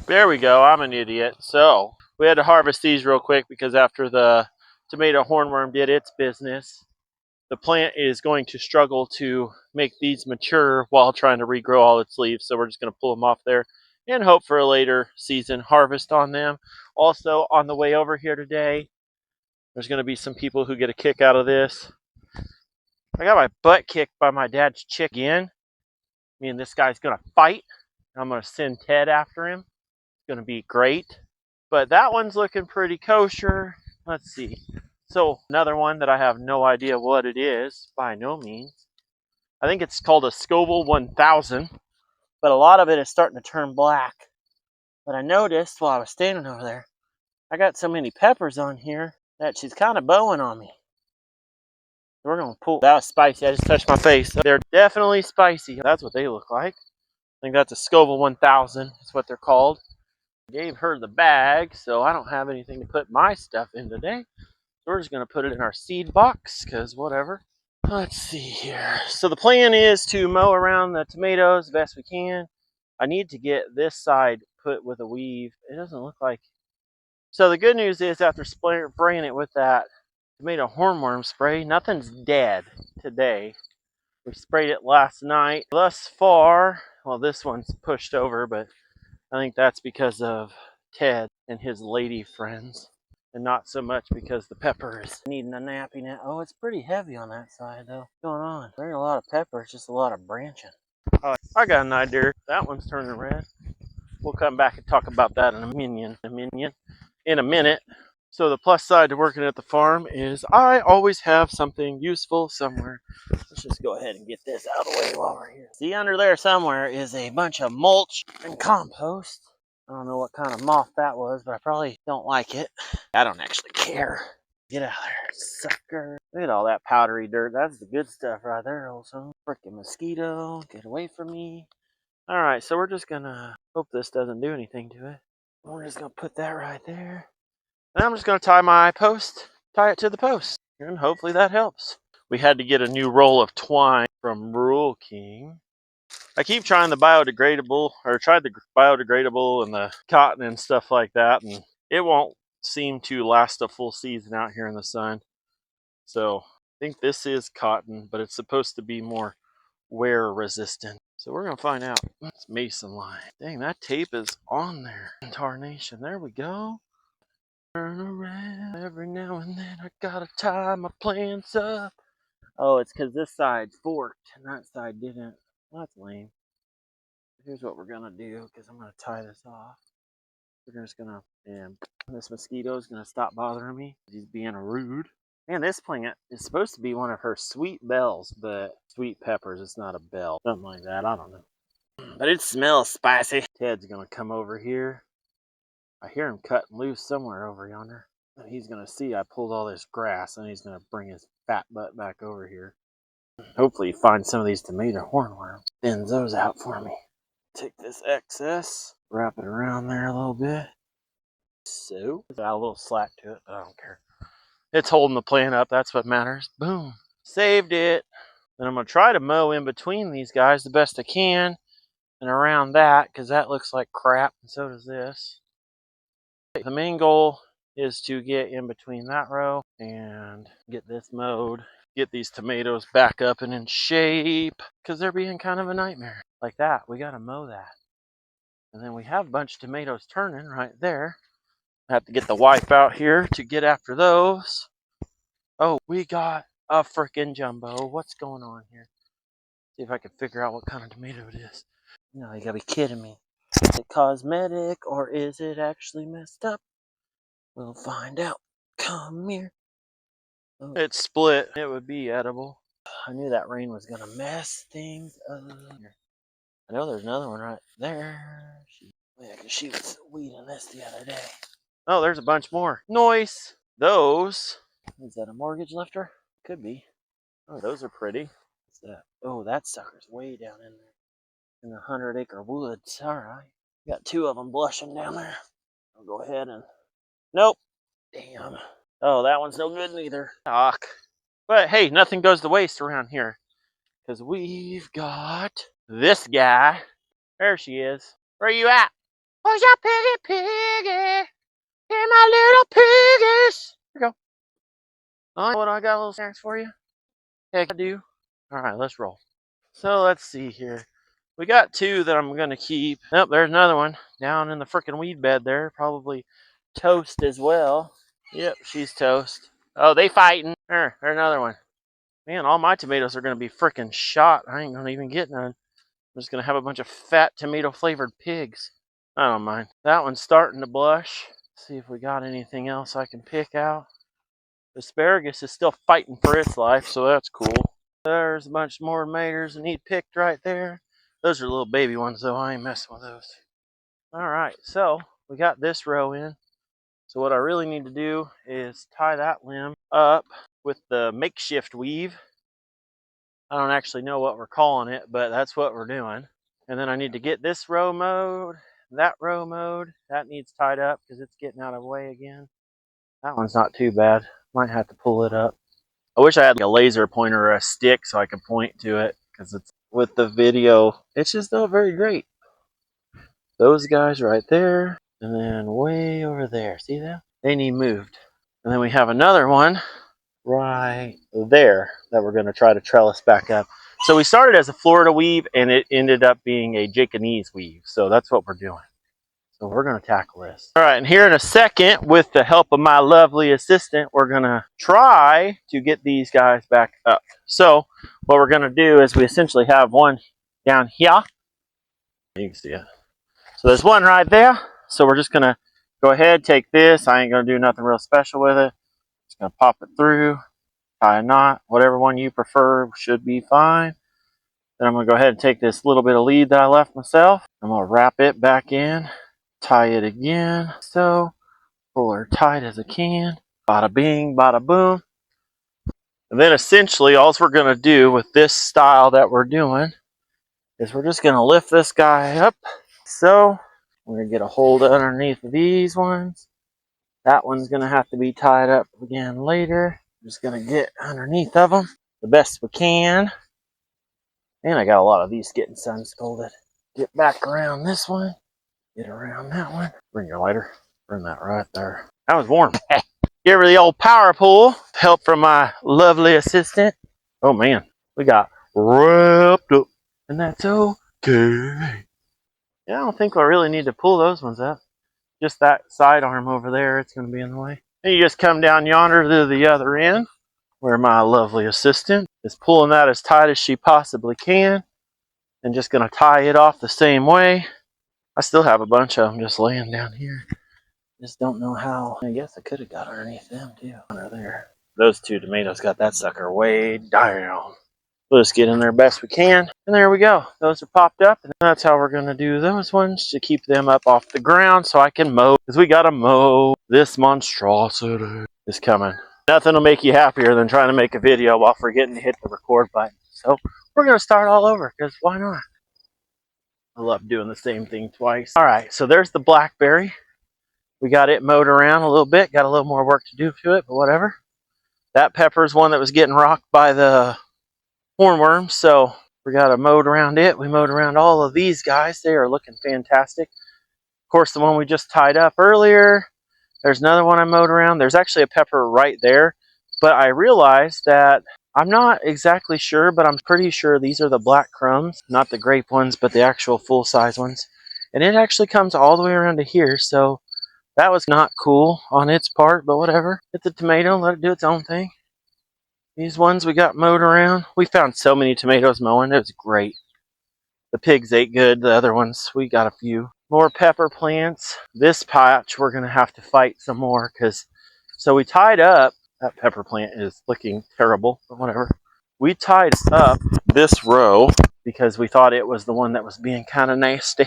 There we go. I'm an idiot. So we had to harvest these real quick because after the tomato hornworm did its business, the plant is going to struggle to make these mature while trying to regrow all its leaves. So we're just going to pull them off there and hope for a later season harvest on them. Also, on the way over here today, there's going to be some people who get a kick out of this. I got my butt kicked by my dad's chick again. Me and this guy's going to fight. I'm going to send Ted after him. It's going to be great. But that one's looking pretty kosher. Let's see. So another one that I have no idea what it is, by no means. I think it's called a Scoville 1000, but a lot of it is starting to turn black. But I noticed while I was standing over there, I got so many peppers on here that she's kind of bowing on me. So we're going to pull. That was spicy. I just touched my face. They're definitely spicy. That's what they look like. I think that's a Scoville 1000 is what they're called. I gave her the bag, so I don't have anything to put my stuff in today. So we're just going to put it in our seed box, because whatever. Let's see here. So the plan is to mow around the tomatoes the best we can. I need to get this side put with a weave. It doesn't look like. So the good news is after spraying it with that tomato hornworm spray, nothing's dead today. We sprayed it last night. Thus far, well, this one's pushed over, but I think that's because of Ted and his lady friends, and not so much because the pepper is needing a nappy now. Oh, it's pretty heavy on that side, though. What's going on? There ain't a lot of pepper, it's just a lot of branching. Oh, I got an idea. That one's turning red. We'll come back and talk about that in a minute. So the plus side to working at the farm is I always have something useful somewhere. Let's just go ahead and get this out of the way while we're here. See, under there somewhere is a bunch of mulch and compost. I don't know what kind of moth that was, but I probably don't like it. I don't actually care. Get out of there, sucker. Look at all that powdery dirt. That's the good stuff right there, old son. Frickin' mosquito, get away from me. Alright, so we're just gonna hope this doesn't do anything to it. We're just gonna put that right there. And I'm just gonna tie it to the post. And hopefully that helps. We had to get a new roll of twine from Rural King. I keep trying the biodegradable, or tried the biodegradable and the cotton and stuff like that, and it won't seem to last a full season out here in the sun. So I think this is cotton, but it's supposed to be more wear resistant. So we're gonna find out. It's mason line. Dang, that tape is on there. Tarnation. There we go. Turn around every now and then. I gotta tie my plants up. Oh, it's because this side forked and that side didn't. Well, that's lame. Here's what we're gonna do, because I'm gonna tie this off. We're just gonna, and this mosquito is gonna stop bothering me. He's being rude. Man, this plant is supposed to be one of her sweet bells, but sweet peppers, it's not a bell. Something like that, I don't know. But it smells spicy. Ted's gonna come over here. I hear him cutting loose somewhere over yonder. And he's gonna see I pulled all this grass, and he's gonna bring his fat butt back over here. Hopefully he finds some of these tomato hornworms. Thins those out for me. Take this excess, wrap it around there a little bit. So, got a little slack to it, but I don't care. It's holding the plant up, that's what matters. Boom. Saved it. Then I'm going to try to mow in between these guys the best I can and around that, because that looks like crap, and so does this. The main goal is to get in between that row and get this mowed. Get these tomatoes back up and in shape, because they're being kind of a nightmare. Like that, we got to mow that. And then we have a bunch of tomatoes turning right there. I have to get the wipe out here to get after those. Oh, we got a frickin' jumbo. What's going on here? See if I can figure out what kind of tomato it is. No, you gotta be kidding me. Is it cosmetic or is it actually messed up? We'll find out. Come here. Oh, it's split. It would be edible. I knew that rain was gonna mess things up. I know there's another one right there. Yeah, because she was weeding this the other day. Oh, there's a bunch more. Nice. Those. Is that a mortgage lifter? Could be. Oh, those are pretty. What's that? Oh, that sucker's way down in there. In the 100-acre woods. Alright. Got two of them blushing down there. I'll go ahead and. Nope. Damn. Oh, that one's no good neither. Doc. But hey, nothing goes to waste around here. Because we've got this guy. There she is. Where are you at? Oh, yeah, piggy, piggy. Hey, my little piggies. Here we go. Oh, what, I got a little snacks for you? Heck, I do. All right, let's roll. So let's see here. We got two that I'm going to keep. Oh, there's another one down in the frickin' weed bed there. Probably toast as well. Yep, she's toast. Oh, they fighting. There's another one. Man, all my tomatoes are going to be frickin' shot. I ain't going to even get none. I'm just going to have a bunch of fat tomato flavored pigs. I don't mind. That one's starting to blush. Let's see if we got anything else I can pick out. Asparagus is still fighting for its life, so that's cool. There's a bunch more tomatoes that need picked right there. Those are little baby ones, though. I ain't messing with those. All right, so we got this row in. So what I really need to do is tie that limb up with the makeshift weave. I don't actually know what we're calling it, but that's what we're doing. And then I need to get this row mowed, that row mowed. That needs tied up because it's getting out of the way again. That one's not too bad. Might have to pull it up. I wish I had a laser pointer or a stick so I could point to it, because it's with the video, it's just not very great. Those guys right there, and then way over there. See that? They need moved. And then we have another one right there that we're going to try to trellis back up. So we started as a Florida weave, and it ended up being a Japanese weave. So that's what we're doing. So we're going to tackle this. All right, and here in a second, with the help of my lovely assistant, we're going to try to get these guys back up. So what we're going to do is we essentially have one down here. You can see it. So there's one right there. So we're just going to go ahead, take this. I ain't going to do nothing real special with it. Just going to pop it through, tie a knot. Whatever one you prefer should be fine. Then I'm going to go ahead and take this little bit of lead that I left myself. I'm going to wrap it back in. Tie it again, so pull her tight as I can. Bada bing, bada boom. And then essentially all we're going to do with this style that we're doing is we're just going to lift this guy up. So we're going to get a hold underneath these ones. That one's going to have to be tied up again later. Just going to get underneath of them the best we can. And I got a lot of these getting sun scalded. Get back around this one. Get around that one. Bring your lighter. Burn that right there. That was warm. Give her the old power pull. Help from my lovely assistant. Oh man, we got wrapped up. And that's okay. Yeah, I don't think I really need to pull those ones up. Just that side arm over there, it's going to be in the way. And you just come down yonder to the other end, where my lovely assistant is pulling that as tight as she possibly can. And just going to tie it off the same way. I still have a bunch of them just laying down here. Just don't know how. I guess I could have got underneath them too. Under there. Those two tomatoes got that sucker way down. We'll just get in there best we can. And there we go. Those are popped up. And that's how we're going to do those ones to keep them up off the ground so I can mow. Because we got to mow. This monstrosity is coming. Nothing will make you happier than trying to make a video while forgetting to hit the record button. So we're going to start all over because why not? I love doing the same thing twice. All right, so there's the blackberry. We got it mowed around a little bit. Got a little more work to do to it, but whatever. That pepper's one that was getting rocked by the hornworm, so we got to mowed around it. We mowed around all of these guys. They are looking fantastic. Of course, the one we just tied up earlier. There's another one I mowed around. There's actually a pepper right there, but I realized that I'm not exactly sure, but I'm pretty sure these are the black crumbs, not the grape ones, but the actual full-size ones. And it actually comes all the way around to here, so that was not cool on its part, but whatever. It's a tomato, let it do its own thing. These ones we got mowed around. We found so many tomatoes mowing, it was great. The pigs ate good, the other ones, we got a few. More pepper plants. This patch we're gonna have to fight some more, so we tied up, that pepper plant is looking terrible, but whatever. We tied up this row because we thought it was the one that was being kind of nasty.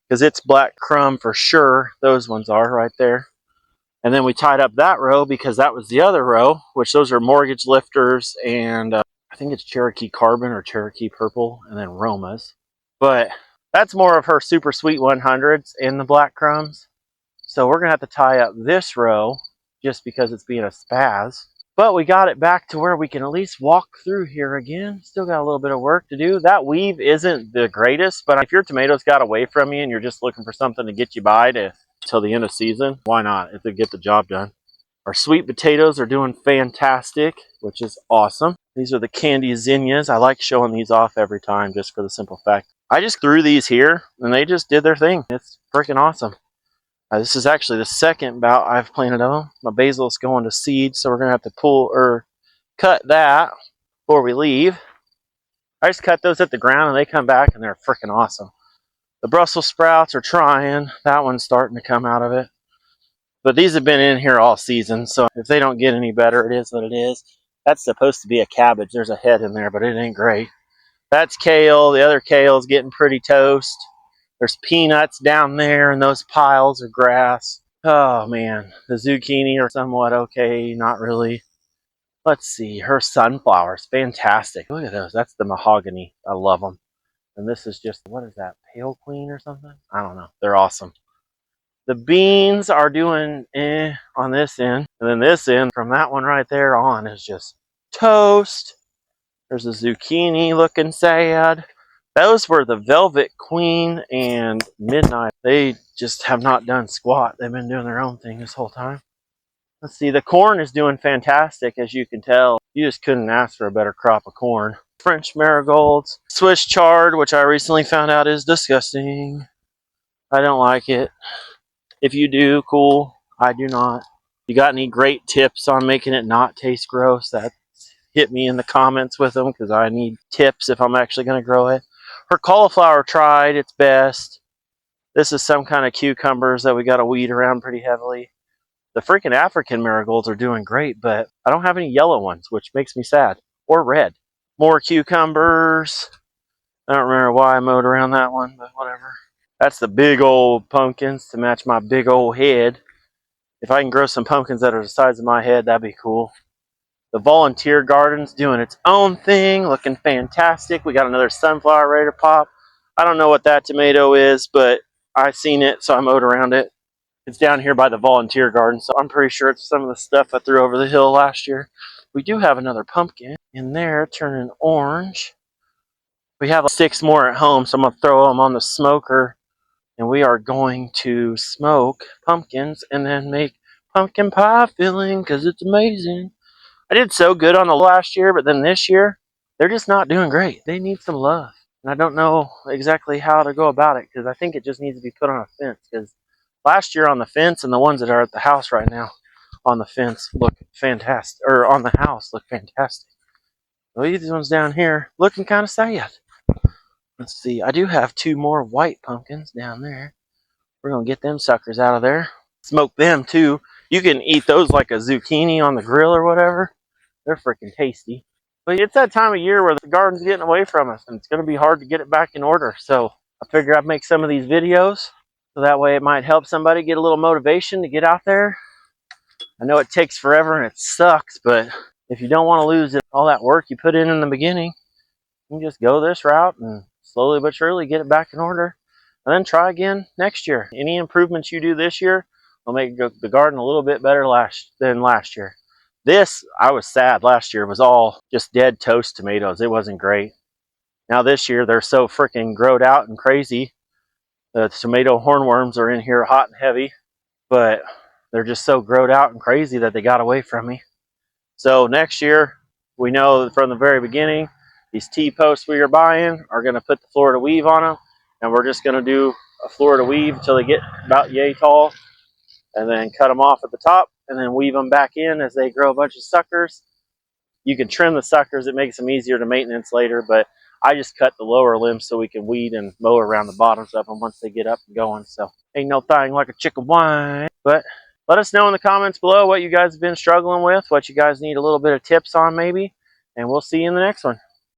Because it's black crumb for sure. Those ones are right there. And then we tied up that row because that was the other row, which those are mortgage lifters and I think it's Cherokee Carbon or Cherokee Purple and then Romas. But that's more of her super sweet 100s in the black crumbs. So we're going to have to tie up this row just because it's being a spaz. But we got it back to where we can at least walk through here again. Still got a little bit of work to do. That weave isn't the greatest, but if your tomatoes got away from you and you're just looking for something to get you by till the end of season, why not? It'll get the job done. Our sweet potatoes are doing fantastic, which is awesome. These are the candy zinnias. I like showing these off every time just for the simple fact. I just threw these here and they just did their thing. It's freaking awesome. This is actually the second bout I've planted of them. My basil is going to seed, so we're going to have to pull or cut that before we leave. I just cut those at the ground and they come back and they're freaking awesome. The Brussels sprouts are trying. That one's starting to come out of it. But these have been in here all season, so if they don't get any better, it is what it is. That's supposed to be a cabbage. There's a head in there, but it ain't great. That's kale. The other kale is getting pretty toast. There's peanuts down there, and those piles of grass. Oh, man. The zucchini are somewhat okay. Not really. Let's see. Her sunflowers. Fantastic. Look at those. That's the mahogany. I love them. And this is just, what is that? Pale Queen or something? I don't know. They're awesome. The beans are doing on this end. And then this end, from that one right there on, is just toast. There's a zucchini looking sad. Those were the Velvet Queen and Midnight. They just have not done squat. They've been doing their own thing this whole time. Let's see, the corn is doing fantastic, as you can tell. You just couldn't ask for a better crop of corn. French marigolds. Swiss chard, which I recently found out is disgusting. I don't like it. If you do, cool. I do not. You got any great tips on making it not taste gross? That hit me in the comments with them, because I need tips if I'm actually going to grow it. Her cauliflower tried its best. This is some kind of cucumbers that we got to weed around pretty heavily. The freaking African marigolds are doing great, but I don't have any yellow ones, which makes me sad. Or red. More cucumbers. I don't remember why I mowed around that one, but whatever. That's the big old pumpkins to match my big old head. If I can grow some pumpkins that are the size of my head, that'd be cool. The volunteer garden's doing its own thing, looking fantastic. We got another sunflower ready to pop. I don't know what that tomato is, but I seen it, so I mowed around it. It's down here by the volunteer garden, so I'm pretty sure it's some of the stuff I threw over the hill last year. We do have another pumpkin in there turning orange. We have 6 more at home, so I'm going to throw them on the smoker. And we are going to smoke pumpkins and then make pumpkin pie filling, because it's amazing. I did so good on the last year, but then this year, they're just not doing great. They need some love. And I don't know exactly how to go about it, because I think it just needs to be put on a fence. Because last year on the fence and the ones that are at the house right now on the fence look fantastic. Or on the house look fantastic. Well, these ones down here looking kind of sad. Let's see. I do have 2 more white pumpkins down there. We're going to get them suckers out of there. Smoke them too. You can eat those like a zucchini on the grill or whatever. They're freaking tasty. But it's that time of year where the garden's getting away from us, and it's going to be hard to get it back in order. So I figure I'd make some of these videos, so that way it might help somebody get a little motivation to get out there. I know it takes forever and it sucks, but if you don't want to lose all that work you put in the beginning, you can just go this route and slowly but surely get it back in order. And then try again next year. Any improvements you do this year will make the garden a little bit better than last year. This, I was sad last year, was all just dead toast tomatoes. It wasn't great. Now this year, they're so freaking growed out and crazy. The tomato hornworms are in here hot and heavy, but they're just so growed out and crazy that they got away from me. So next year, we know from the very beginning, these T-posts we are buying are going to put the Florida weave on them, and we're just going to do a Florida weave until they get about yay tall, and then cut them off at the top, and then weave them back in as they grow a bunch of suckers. You can trim the suckers. It makes them easier to maintenance later, but I just cut the lower limbs so we can weed and mow around the bottoms of them once they get up and going. So ain't no thing like a chicken wine. But let us know in the comments below what you guys have been struggling with, what you guys need a little bit of tips on maybe, and we'll see you in the next one.